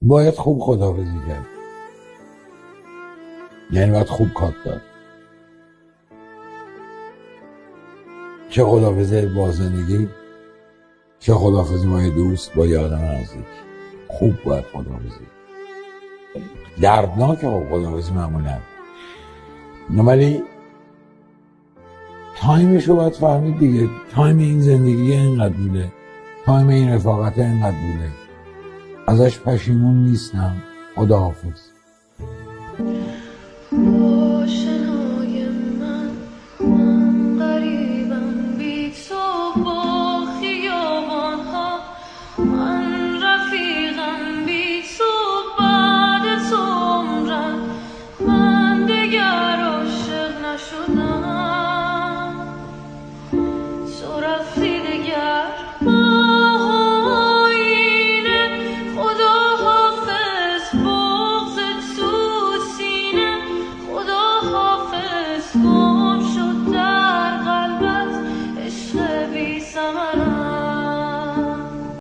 باید خوب خداحافظی کرد، یعنی باید خوب کات داد. چه خداحافظی با زندگی، چه خداحافظی با یه دوست، با یه آدم نزدیک. خوب باید خداحافظی، دردناک خداحافظی معمولا، ولی تایمشو باید فهمید دیگه. تایم این زندگی اینقدر بوده، تایم این رفاقت اینقدر بوده، ازش پشیمون نیستم. خداحافظ.